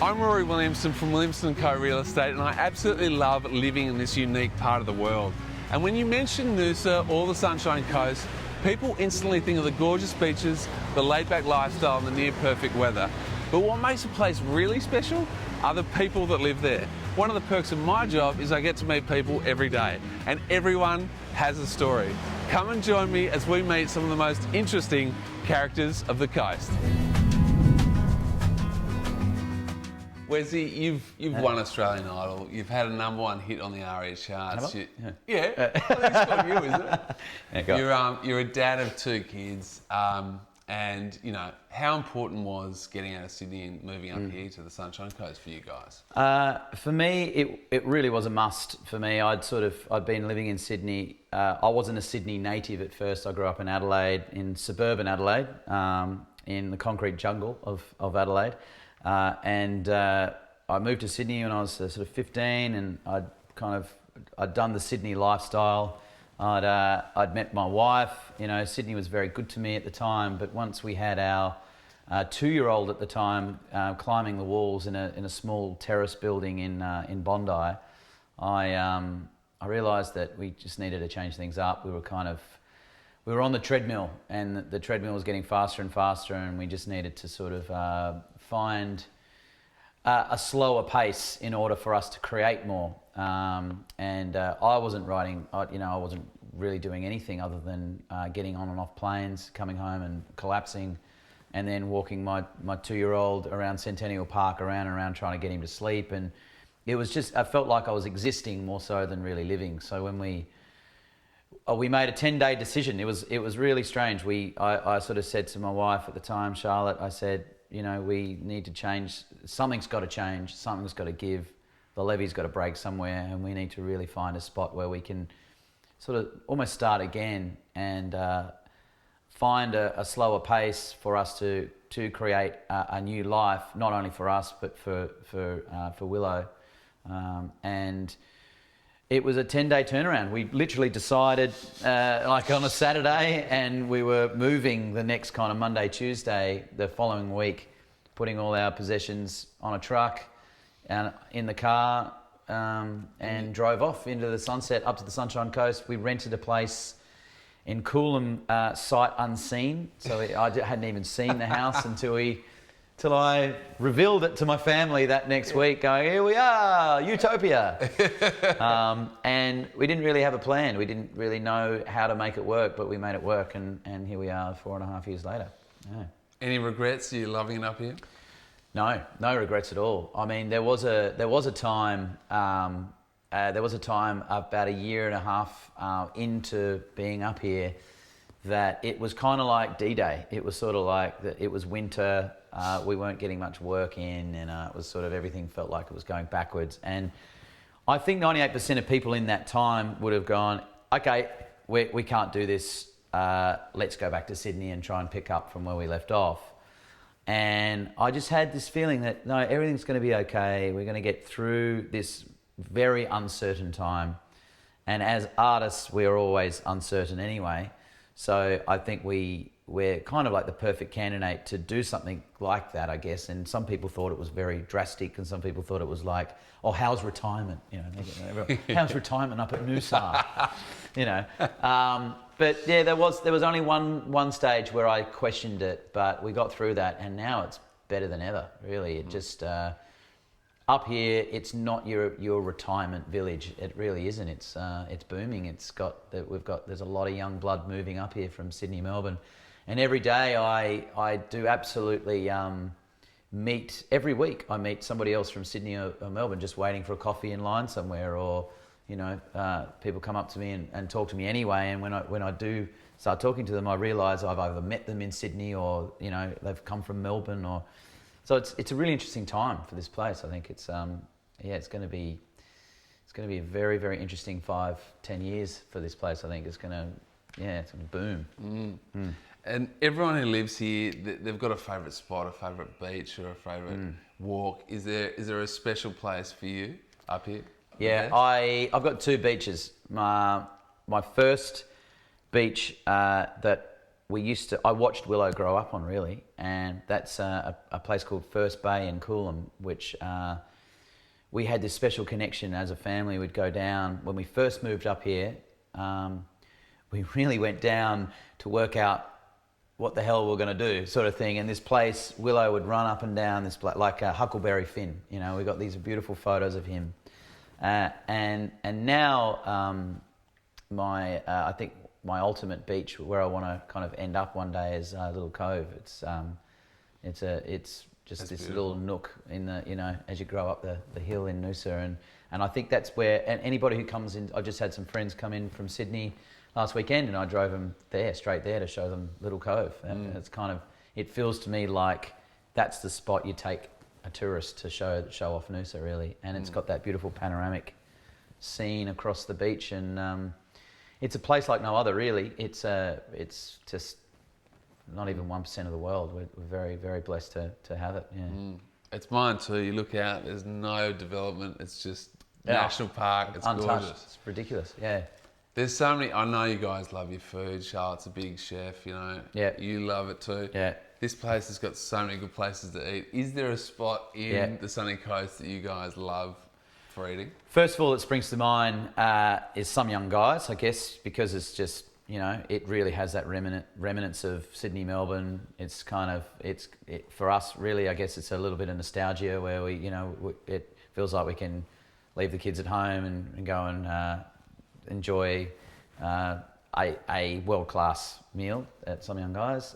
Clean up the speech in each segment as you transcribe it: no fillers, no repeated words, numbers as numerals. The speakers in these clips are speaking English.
I'm Rory Williamson from Williamson Co Real Estate, and I absolutely love living in this unique part of the world. And when you mention Noosa or the Sunshine Coast, people instantly think of the gorgeous beaches, the laid-back lifestyle and the near-perfect weather. But what makes a place really special are the people that live there. One of the perks of my job is I get to meet people every day, and everyone has a story. Come and join me as we meet some of the most interesting characters of the coast. Wesley, you've won Australian Idol. You've had a #1 hit on the ARIA charts. Yeah. Well, it's got you, isn't it? Yeah, you're a dad of 2 kids, and you know how important was getting out of Sydney and moving up here to the Sunshine Coast for you guys? For me, it really was a must. For me, I'd been living in Sydney. I wasn't a Sydney native at first. I grew up in Adelaide, in suburban Adelaide, in the concrete jungle of Adelaide. And I moved to Sydney when I was sort of 15, and I'd done the Sydney lifestyle. I'd met my wife. You know, Sydney was very good to me at the time. But once we had our 2-year-old at the time climbing the walls in a small terrace building in Bondi, I realised that we just needed to change things up. We were on the treadmill, and the treadmill was getting faster and faster, and we just needed to sort of find a slower pace in order for us to create more. I wasn't writing, I wasn't really doing anything other than getting on and off planes, coming home and collapsing, and then walking my 2-year-old around Centennial Park around and around trying to get him to sleep. And it was just, I felt like I was existing more so than really living. So when we made a 10-day decision. It was really strange. I sort of said to my wife at the time, Charlotte, I said, you know, we need to change. Something's got to change. Something's got to give. The levee's got to break somewhere, and we need to really find a spot where we can sort of almost start again and find a slower pace for us to create a new life, not only for us but for Willow. And it was a 10-day turnaround. We literally decided like on a Saturday, and we were moving the next kind of Monday, Tuesday, the following week, putting all our possessions on a truck and in the car, and drove off into the sunset up to the Sunshine Coast. We rented a place in Coolum, sight unseen. So I hadn't even seen the house till I revealed it to my family that next week, going, here we are, utopia. And we didn't really have a plan. We didn't really know how to make it work, but we made it work, and here we are 4.5 years later. Yeah. Any regrets? Are you loving it up here? No regrets at all. I mean, there was a time about 1.5 years into being up here that it was kind of like D-Day. It was sort of like that. It was winter. We weren't getting much work in, and it was sort of everything felt like it was going backwards. And I think 98% of people in that time would have gone, okay, we can't do this. Let's go back to Sydney and try and pick up from where we left off. And I just had this feeling that, no, everything's going to be okay. We're going to get through this very uncertain time. And as artists, we are always uncertain anyway. So I think we're kind of like the perfect candidate to do something like that, I guess. And some people thought it was very drastic, and some people thought it was like, oh, how's retirement? You know, how's retirement up at Noosa? You know. But yeah, there was only one stage where I questioned it, but we got through that, and now it's better than ever. Really, it just up here, it's not your retirement village. It really isn't. It's booming. There's a lot of young blood moving up here from Sydney, Melbourne, and every day I do absolutely meet. Every week I meet somebody else from Sydney or Melbourne, just waiting for a coffee in line somewhere, or you know, people come up to me and talk to me anyway. And when I do start talking to them, I realise I've either met them in Sydney, or you know, they've come from Melbourne, or. So it's a really interesting time for this place. I think it's going to be a very, very interesting 5-10 years for this place. I think it's going to boom. And everyone who lives here, they've got a favourite spot, a favourite beach, or a favourite walk. Is there a special place for you up here? Yeah, I've got 2 beaches. My first beach that I watched Willow grow up on, really, and that's a place called First Bay in Coolum, which we had this special connection as a family. We'd go down when we first moved up here. We really went down to work out what the hell we're going to do, sort of thing. And this place, Willow would run up and down this like Huckleberry Finn. You know, we got these beautiful photos of him, and now I think my ultimate beach where I want to kind of end up one day is Little Cove. It's just That's this beautiful. little nook in the, you know, as you grow up the hill in Noosa, and I think that's where, and anybody who comes in, I just had some friends come in from Sydney last weekend, and I drove them straight there to show them Little Cove. And it's kind of, it feels to me like that's the spot you take a tourist to show off Noosa, really. And it's got that beautiful panoramic scene across the beach, and it's a place like no other, really. It's just not even 1% of the world. We're very, very blessed to have it. Yeah. It's mine too. You look out, there's no development. It's just national park. It's untouched. gorgeous. It's ridiculous. Yeah. There's so many. I know you guys love your food. Charlotte's a big chef. You know. Yeah. You love it too. Yeah. This place has got so many good places to eat. Is there a spot in the sunny coast that you guys love for eating? First of all, that springs to mind is Some Young Guys, I guess, because it's just, you know, it really has that remnants of Sydney, Melbourne. It's kind of, for us, really, I guess it's a little bit of nostalgia where we, you know, it feels like we can leave the kids at home and go and enjoy a world-class meal at Some Young Guys.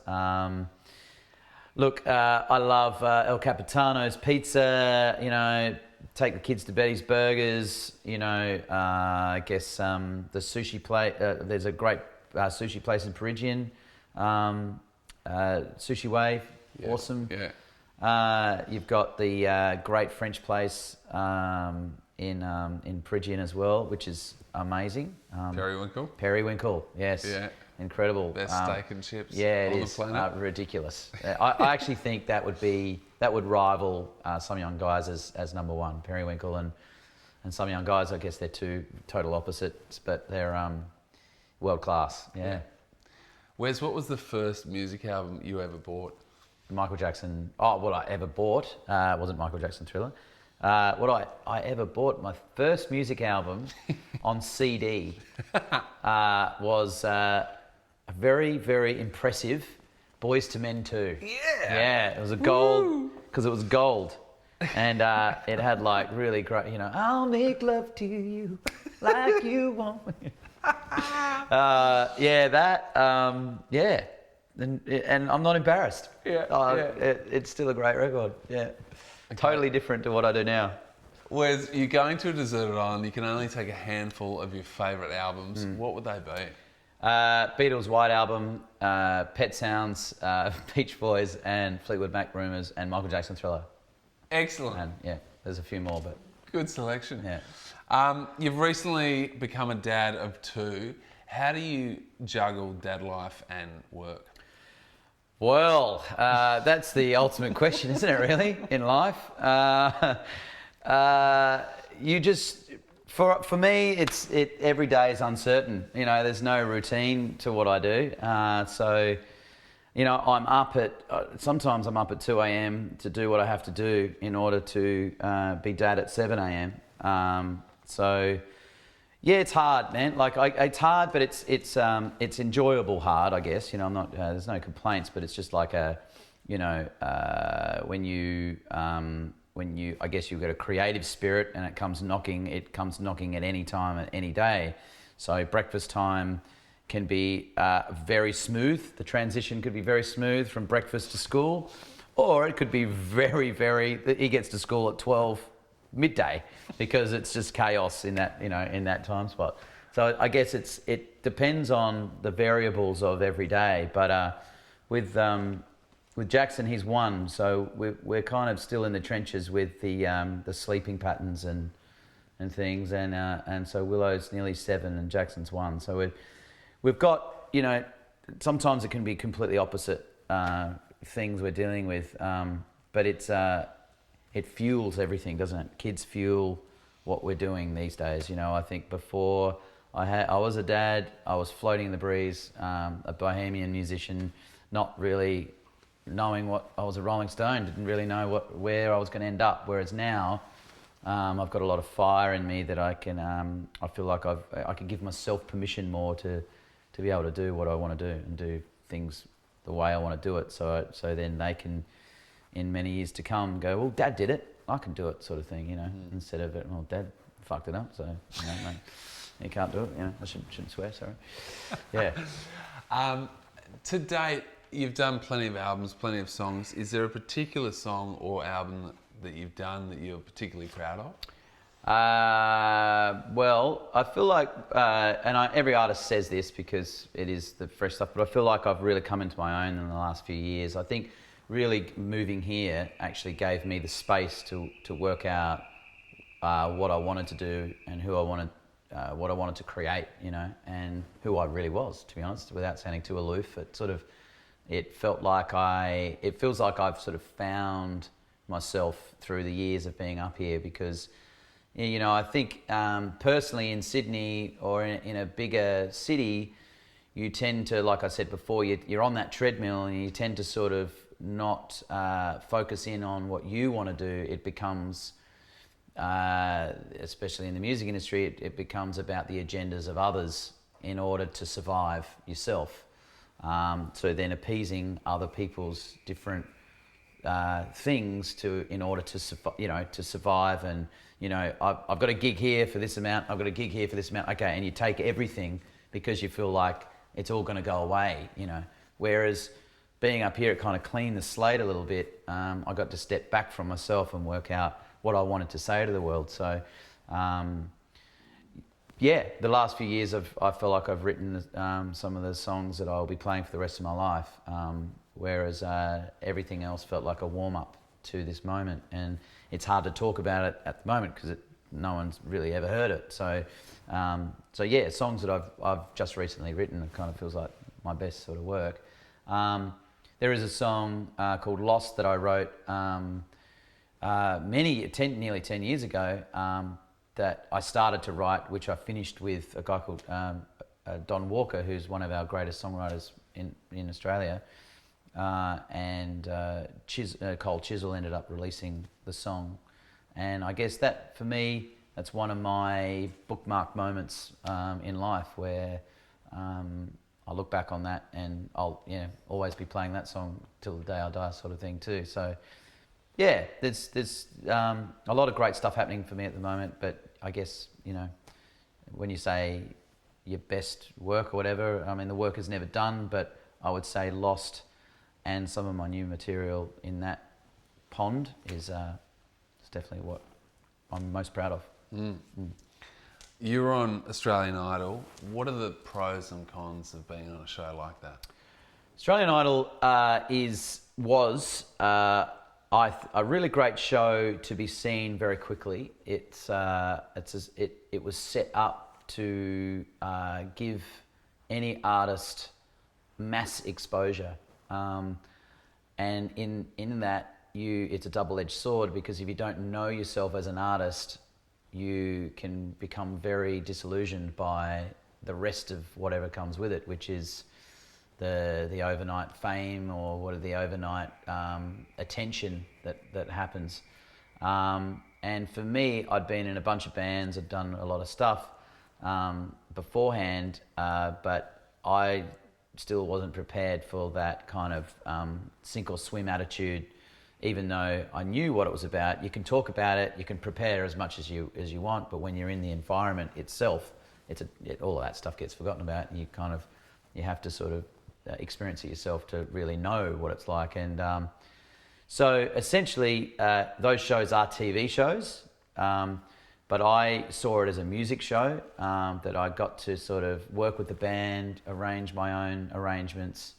Look, I love El Capitano's pizza, you know, take the kids to Betty's Burgers, you know, I guess the sushi place, there's a great sushi place in Perigian, Sushi Wave, awesome. Yeah. You've got the great French place in Perigian as well, which is amazing. Periwinkle. Periwinkle, yes. Yeah. Incredible. Best steak and chips yeah, it on is, the planet. Ridiculous. I actually think that would rival Some Young Guys as number one. Periwinkle and Some Young Guys, I guess they're two total opposites, but they're world class. Yeah. Wes, what was the first music album you ever bought? Michael Jackson. Oh, what I ever bought wasn't Michael Jackson Thriller. What I ever bought, my first music album on CD was a very, very impressive Boys to Men 2. Yeah. Yeah, it was a gold, because it was gold. And it had like really great, you know, I'll make love to you like you want me. Yeah. And I'm not embarrassed. It's still a great record. Yeah. Okay. Totally different to what I do now. Wes, you're going to a deserted island. You can only take a handful of your favourite albums. What would they be? Beatles' White Album, Pet Sounds, Beach Boys, and Fleetwood Mac Rumours, and Michael Jackson Thriller. Excellent. And yeah, there's a few more, but good selection. Yeah. You've recently become a dad of 2. How do you juggle dad life and work? Well, that's the ultimate question, isn't it, really, in life? You just, for me, every day is uncertain. You know, there's no routine to what I do. So, you know, sometimes I'm up at 2 a.m. to do what I have to do in order to be dad at 7 a.m. So, yeah, it's hard, man. Like, it's hard, but it's enjoyable hard, I guess. You know, I'm not. There's no complaints, but it's just like when you, I guess you've got a creative spirit and it comes knocking at any time, at any day. So breakfast time can be very smooth. The transition could be very smooth from breakfast to school, or it could be very, very. He gets to school at 12. Midday, because it's just chaos in that time spot. So I guess it depends on the variables of every day. But with Jackson, he's 1, so we're kind of still in the trenches with the sleeping patterns and things, and so Willow's nearly 7 and Jackson's 1. So we've got, you know, sometimes it can be completely opposite things we're dealing with, but it fuels everything, doesn't it? Kids fuel what we're doing these days. You know, I think before I was a dad. I was floating in the breeze, a bohemian musician, not really knowing what I was a Rolling Stone. Didn't really know where I was going to end up. Whereas now, I've got a lot of fire in me that I can. I feel like I can give myself permission more to be able to do what I want to do and do things the way I want to do it. So then they can, in many years to come, go, well, Dad did it, I can do it, sort of thing, you know. Instead of, well, Dad fucked it up, so you know, mate, you can't do it. You know, I shouldn't swear. Sorry. Yeah. To date, you've done plenty of albums, plenty of songs. Is there a particular song or album that you've done that you're particularly proud of? Well, I feel like, every artist says this because it is the fresh stuff, but I feel like I've really come into my own in the last few years. I think really moving here actually gave me the space to work out what I wanted to do and who I wanted, what I wanted to create, you know, and who I really was, to be honest, without sounding too aloof. It feels like I've sort of found myself through the years of being up here, because, you know, I think personally in Sydney or in a bigger city, you tend to, like I said before, you're on that treadmill and you tend to sort of not focus in on what you want to do. It becomes, especially in the music industry, it becomes about the agendas of others in order to survive yourself. So then appeasing other people's different things in order to survive, and you know, I've got a gig here for this amount, I've got a gig here for this amount, okay, and you take everything because you feel like it's all going to go away, you know. Whereas being up here, it kind of cleaned the slate a little bit. I got to step back from myself and work out what I wanted to say to the world. So yeah, the last few years I feel like I've written some of the songs that I'll be playing for the rest of my life, whereas everything else felt like a warm-up to this moment. And it's hard to talk about it at the moment because no one's really ever heard it. So yeah, songs that I've just recently written, it kind of feels like my best sort of work. There is a song called Lost that I wrote nearly 10 years ago, that I started to write, which I finished with a guy called Don Walker, who's one of our greatest songwriters in Australia. And Cole Chisel ended up releasing the song. And I guess that, for me, that's one of my bookmark moments in life, where I look back on that and I'll always be playing that song till the day I die, sort of thing too. So yeah, there's a lot of great stuff happening for me at the moment, but I guess, you know, when you say your best work or whatever, I mean, the work is never done, but I would say Lost and some of my new material in that pond is definitely what I'm most proud of. You were on Australian Idol. What are the pros and cons of being on a show like that? Australian Idol was a really great show to be seen very quickly. It was set up to give any artist mass exposure, and in that it's a double-edged sword, because if you don't know yourself as an artist, you can become very disillusioned by the rest of whatever comes with it, which is the overnight fame or the overnight attention that happens. And for me, I'd been in a bunch of bands, I'd done a lot of stuff beforehand, but I still wasn't prepared for that kind of sink or swim attitude. Even though I knew what it was about, you can talk about it, you can prepare as much as you want, but when you're in the environment itself, all of that stuff gets forgotten about, and you have to sort of experience it yourself to really know what it's like. And so essentially, those shows are TV shows, but I saw it as a music show, that I got to sort of work with the band, arrange my own arrangements,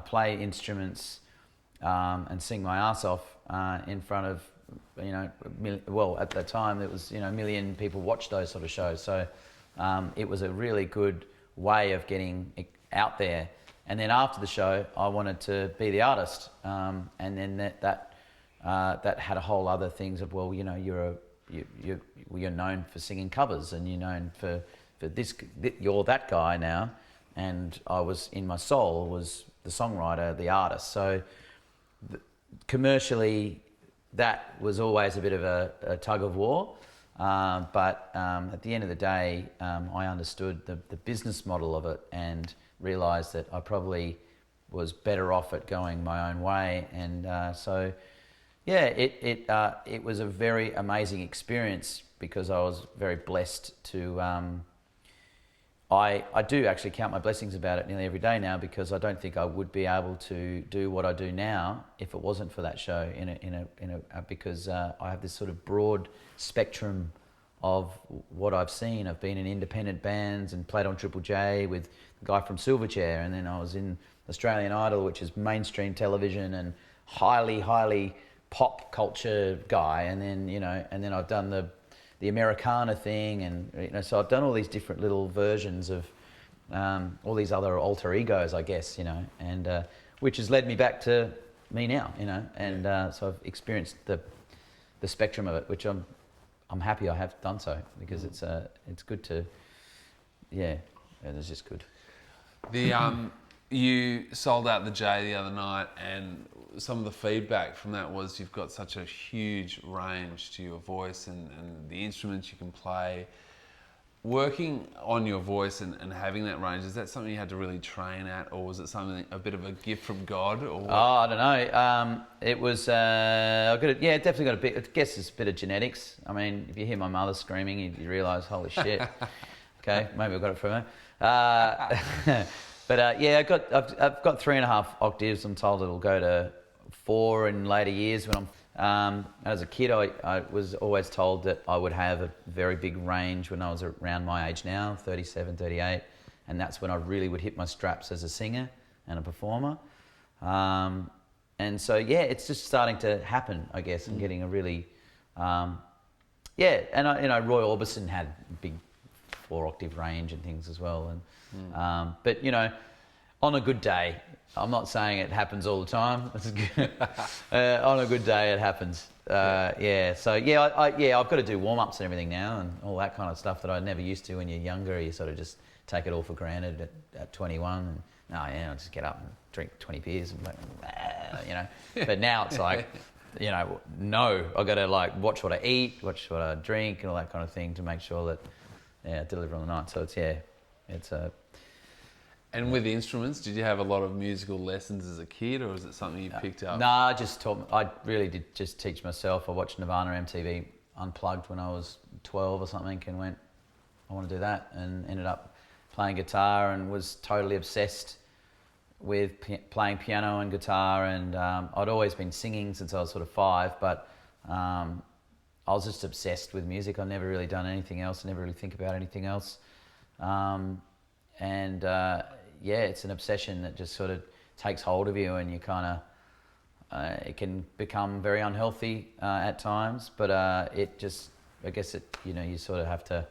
play instruments, and sing my ass off in front of, at that time it was, a million people watched those sort of shows. So it was a really good way of getting out there. And then after the show, I wanted to be the artist, and then that had a whole other things of, you're known for singing covers, and you're known for you're that guy now, and I was in my soul was the songwriter, the artist. So commercially, that was always a bit of a tug of war. But at the end of the day, I understood the business model of it and realised that I probably was better off at going my own way. And so, yeah, it was a very amazing experience because I was very blessed to... I do actually count my blessings about it nearly every day now, because I don't think I would be able to do what I do now if it wasn't for that show. Because I have this sort of broad spectrum of what I've seen. I've been in independent bands and played on Triple J with the guy from Silverchair, and then I was in Australian Idol, which is mainstream television and highly pop culture guy, and then I've done the Americana thing, and so I've done all these different little versions of all these other alter egos, I guess, and which has led me back to me now, and so I've experienced the spectrum of it, which I'm happy I have done so, because it's good to, it's just good. You sold out the J the other night, and some of the feedback from that was you've got such a huge range to your voice and the instruments you can play. Working on your voice and having that range, is that something you had to really train at, or was it something, a bit of a gift from God? Or what? Oh, I don't know. It was, definitely got a bit, I guess it's a bit of genetics. I mean, if you hear my mother screaming, you realise, holy shit. Okay, maybe I got it from her. But I've got 3.5 octaves. I'm told it'll go to 4 in later years. When as a kid, I was always told that I would have a very big range when I was around my age now, 37, 38, and that's when I really would hit my straps as a singer and a performer. And so it's just starting to happen, I guess. I'm getting a really, and Roy Orbison had a big 4-octave range and things as well, and. But on a good day, I'm not saying it happens all the time. On a good day, it happens. So I've got to do warm-ups and everything now, and all that kind of stuff that I never used to when you're younger. You sort of just take it all for granted at 21. And I'll just get up and drink 20 beers, and But now it's like, no, I've got to watch what I eat, watch what I drink, and all that kind of thing to make sure that I deliver on the night. So it's And with the instruments, did you have a lot of musical lessons as a kid, or is it something you picked up? No, I just taught. I really did just teach myself. I watched Nirvana MTV Unplugged when I was 12 or something, and went, I want to do that, and ended up playing guitar and was totally obsessed with playing piano and guitar. And I'd always been singing since I was sort of 5, but I was just obsessed with music. I'd never really done anything else. I never really think about anything else. It's an obsession that just sort of takes hold of you, and you kind of, it can become very unhealthy at times, but I guess you sort of have to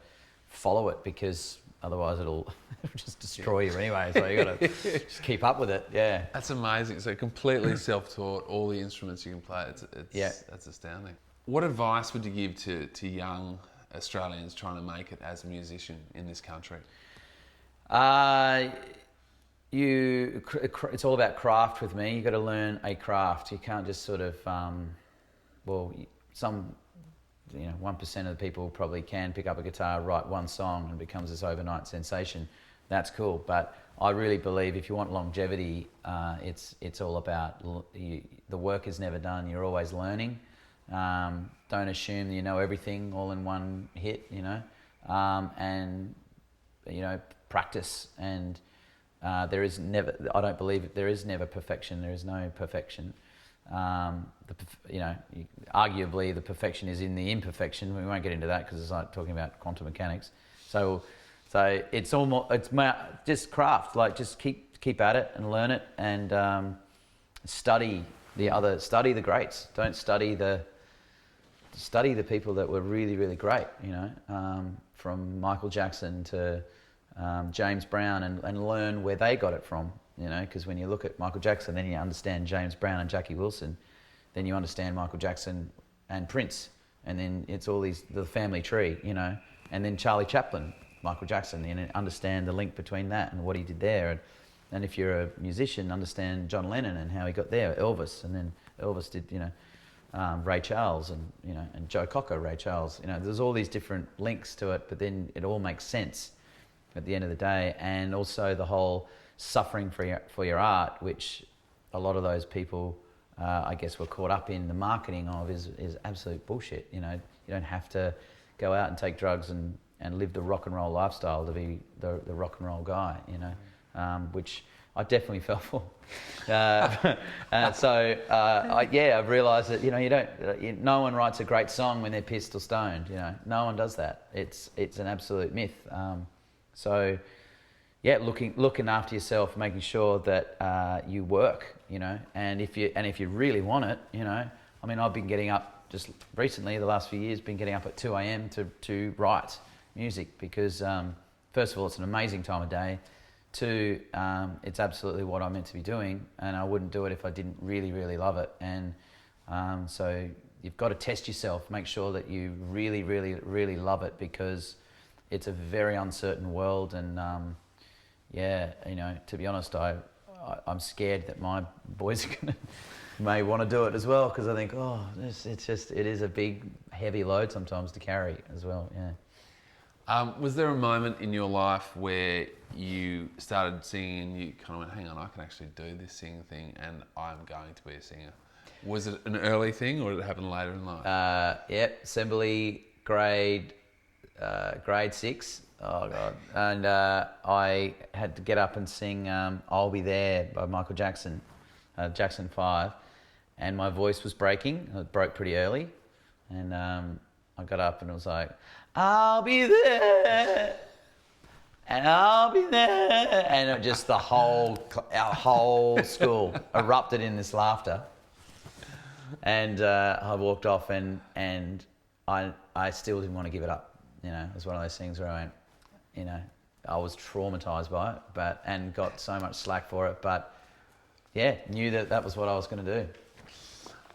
follow it, because otherwise it'll just destroy you anyway, so you got to just keep up with it, yeah. That's amazing. So completely self-taught, all the instruments you can play, that's astounding. What advice would you give to young Australians trying to make it as a musician in this country? It's all about craft with me. You've got to learn a craft. You can't just sort of, 1% of the people probably can pick up a guitar, write one song, and becomes this overnight sensation. That's cool. But I really believe if you want longevity, it's all about, the work is never done. You're always learning. Don't assume that you know everything all in one hit, practice. And I don't believe there is never perfection. There is no perfection. Arguably the perfection is in the imperfection. We won't get into that because it's like talking about quantum mechanics. So it's just craft. Just keep at it and learn it, and study the greats. Don't study the people that were really, really great. From Michael Jackson to James Brown, and learn where they got it from, because when you look at Michael Jackson, then you understand James Brown and Jackie Wilson, then you understand Michael Jackson and Prince, and then it's all the family tree, and then Charlie Chaplin, Michael Jackson, and understand the link between that and what he did there. And if you're a musician, understand John Lennon and how he got there, Elvis, and then Elvis did, Ray Charles, and and Joe Cocker, Ray Charles. There's all these different links to it, but then it all makes sense at the end of the day. And also the whole suffering for your art, which a lot of those people, I guess, were caught up in the marketing of, is absolute bullshit. You don't have to go out and take drugs and live the rock and roll lifestyle to be the rock and roll guy. Which I definitely fell for. I've realised that no one writes a great song when they're pissed or stoned. No one does that. It's an absolute myth. Looking after yourself, making sure that you work. And if you really want it, I've been getting up just recently, the last few years, been getting up at 2 a.m. to write music because first of all, it's an amazing time of day. Two, it's absolutely what I'm meant to be doing, and I wouldn't do it if I didn't really, really love it. And so you've got to test yourself, make sure that you really, really, really love it, because it's a very uncertain world. And to be honest, I'm scared that my boys may want to do it as well, because I think, it is a big, heavy load sometimes to carry as well. Yeah. Was there a moment in your life where you started singing and you kind of went, hang on, I can actually do this singing thing and I'm going to be a singer? Was it an early thing or did it happen later in life? Assembly grade 6. Oh God. And I had to get up and sing I'll Be There by Michael Jackson, Jackson 5. And my voice was breaking. It broke pretty early. And I got up and it was like, I'll be there, and I'll be there, and it just our whole school erupted in this laughter. And I walked off, and I still didn't want to give it up. It was one of those things where I went, I was traumatized by it, and got so much slack for it, but knew that was what I was going to do.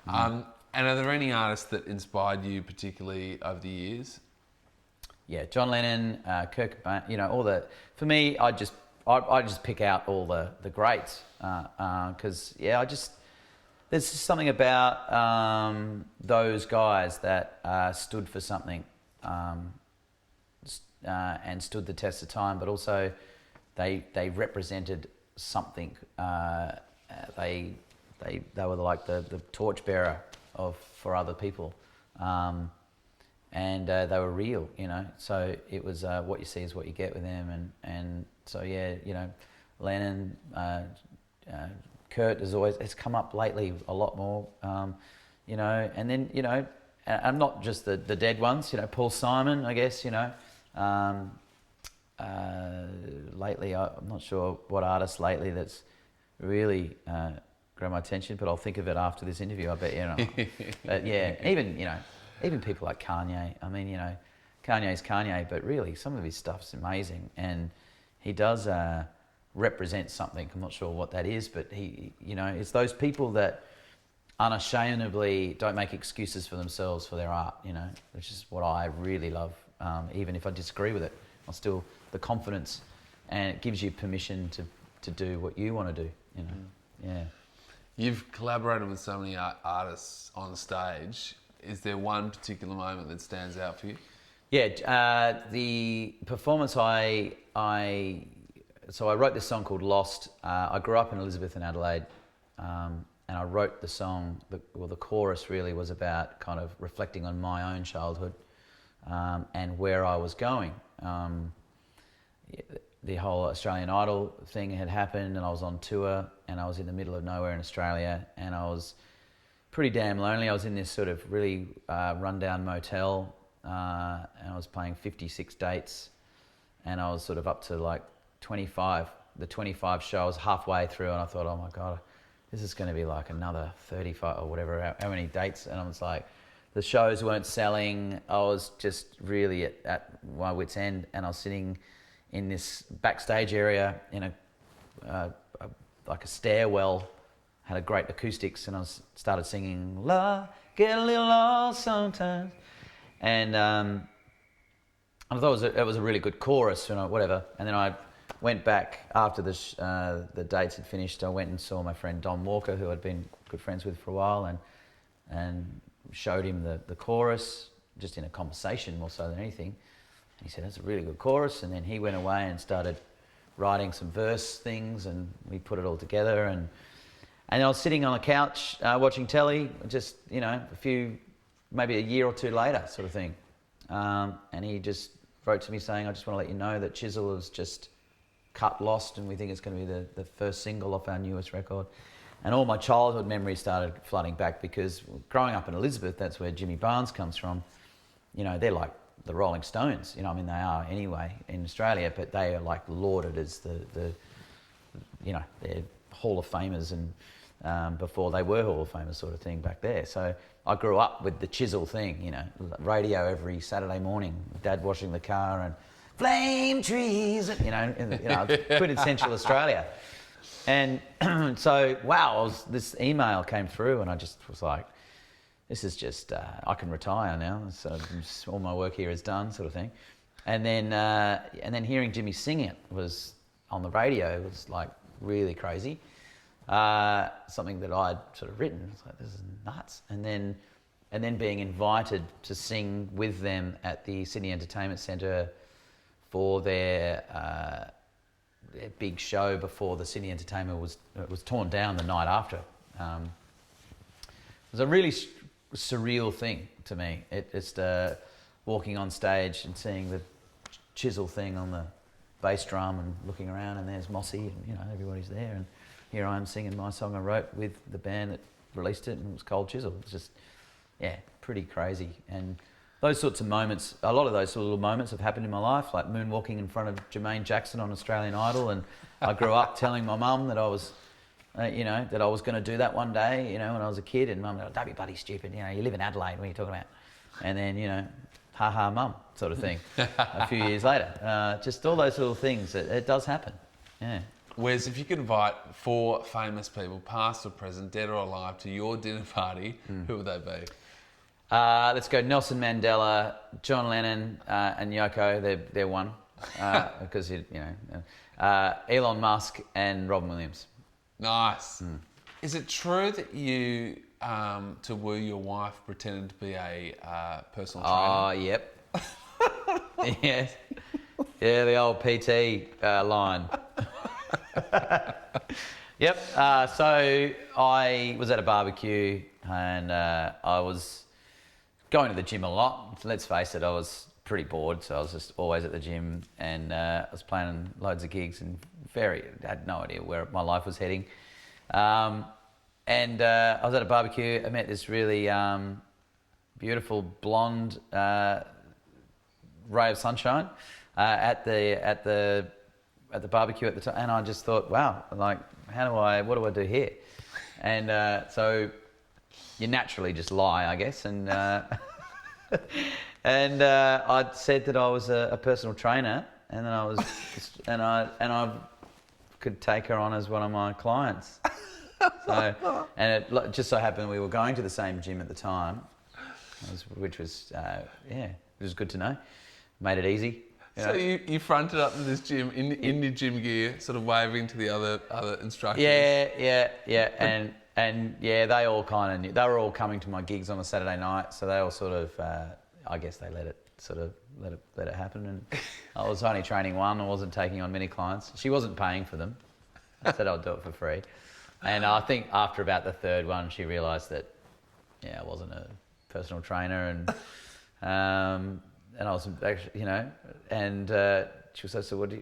And are there any artists that inspired you particularly over the years? Yeah, John Lennon, Kurt Cobain, for me, I just pick out all the greats, because there's just something about those guys that stood for something, and stood the test of time, but also they represented something. They were like the torchbearer for other people. And they were real, so it was what you see is what you get with them. And so, Lennon, Kurt it's come up lately a lot more, and then, and not just the dead ones, Paul Simon, I guess, lately, I'm not sure what artist lately that's really grabbed my attention, but I'll think of it after this interview, I bet, But even people like Kanye. Kanye's Kanye, but really some of his stuff's amazing, and he does represent something. I'm not sure what that is, but he, it's those people that unashamedly don't make excuses for themselves for their art, which is what I really love. Even if I disagree with it, I'll still, the confidence, and it gives you permission to do what you want to do, Yeah. You've collaborated with so many artists on stage. Is there one particular moment that stands out for you? Yeah, the performance so I wrote this song called Lost. I grew up in Elizabeth and Adelaide, and I wrote the song, the chorus really was about kind of reflecting on my own childhood, and where I was going. The whole Australian Idol thing had happened, and I was on tour, and I was in the middle of nowhere in Australia, and I was pretty damn lonely. I was in this sort of really rundown motel, and I was playing 56 dates, and I was sort of up to like 25. The 25 show, I was halfway through, and I thought, oh my God, this is going to be like another 35 or whatever, how many dates? And I was like, the shows weren't selling. I was just really at my wit's end, and I was sitting in this backstage area in like a stairwell, had a great acoustics, and I started singing, "La, get a little lost sometimes," and I thought it was a really good chorus, whatever. And then I went back after the dates had finished. I went and saw my friend Don Walker, who I'd been good friends with for a while, and showed him the chorus, just in a conversation more so than anything. And he said, "That's a really good chorus." And then he went away and started writing some verse things, and we put it all together. And I was sitting on a couch watching telly, just maybe a year or two later, sort of thing. And he just wrote to me saying, "I just want to let you know that Chisel has just cut Lost, and we think it's going to be the first single off our newest record." And all my childhood memories started flooding back, because growing up in Elizabeth, that's where Jimmy Barnes comes from. They're like the Rolling Stones. They are anyway in Australia, but they are like lauded as they're Hall of Famers, and before they were Hall of Famers sort of thing back there. So I grew up with the Chisel thing, radio every Saturday morning, Dad washing the car, and flame trees, quintessential Australia. And so, this email came through, and I just was like, this is just, I can retire now, so all my work here is done, sort of thing. And then hearing Jimmy sing it was on the radio was like really crazy. Something that I'd sort of written. It's like, this is nuts. And then being invited to sing with them at the Sydney Entertainment Centre for their big show before the Sydney Entertainment was torn down the night after. It was a really surreal thing to me. It just walking on stage and seeing the Chisel thing on the bass drum and looking around, and there's Mossy, and everybody's there, and here I am singing my song I wrote with the band that released it, and it was Cold Chisel. It was just, pretty crazy. And those sorts of moments, a lot of those little moments have happened in my life, like moonwalking in front of Jermaine Jackson on Australian Idol, and I grew up telling my mum that I was, that I was going to do that one day, when I was a kid, and Mum, "Don't be bloody stupid, you live in Adelaide, what are you talking about?" And then, ha ha mum, sort of thing, a few years later. Just all those little things, it does happen, yeah. Wes, if you could invite 4 famous people, past or present, dead or alive, to your dinner party, who would they be? Let's go Nelson Mandela, John Lennon, and Yoko. They're one, because Elon Musk and Robin Williams. Nice. Is it true that you, to woo your wife, pretended to be a personal trainer? Oh, yep. Yes. Yeah, the old PT line. Yep. So I was at a barbecue, and I was going to the gym a lot. Let's face it, I was pretty bored, so I was just always at the gym, and I was playing loads of gigs and had no idea where my life was heading. I was at a barbecue. I met this really beautiful blonde ray of sunshine at the barbecue at the time, and I just thought, wow, like, what do I do here? And so you naturally just lie, I guess, and I'd said that I was a personal trainer, and then I was, and I could take her on as one of my clients. So, and it just so happened we were going to the same gym at the time, which was it was good to know. Made it easy. So you fronted up to this gym in your gym gear, sort of waving to the other instructors. Yeah, and they all kind of knew. They were all coming to my gigs on a Saturday night, so they all sort of, I guess they let it happen. And I was only training one. I wasn't taking on many clients. She wasn't paying for them. I said I'd do it for free. And I think after about the third one, she realised that, I wasn't a personal trainer, and I was actually, and she was like, "So what do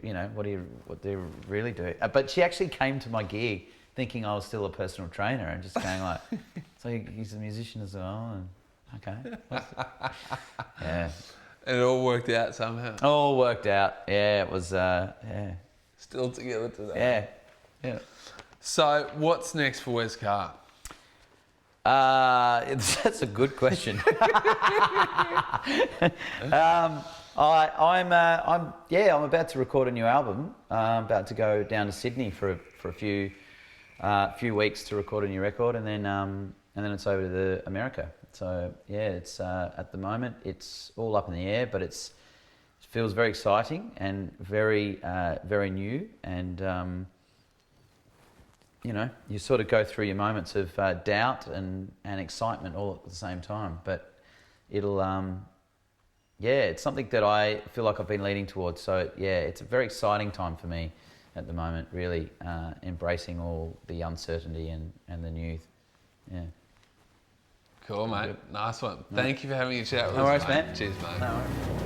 you really do?" But she actually came to my gig thinking I was still a personal trainer, and just going like, "So he's a musician as well?" And okay, yeah. And it all worked out somehow. All worked out. Yeah, it was. Still together today. Yeah. So what's next for Wes Carr? That's a good question. I'm about to record a new album. I'm about to go down to Sydney for a few weeks to record a new record, and then it's over to America. So it's at the moment it's all up in the air, but it's feels very exciting and very, very new. And, you know, you sort of go through your moments of doubt and excitement all at the same time. But it'll, it's something that I feel like I've been leaning towards. So, yeah, it's a very exciting time for me at the moment, really embracing all the uncertainty and the new. Yeah. Cool, mate. Nice one. Thank you for having a chat with No us, worries, mate. man. Cheers, mate. No worries.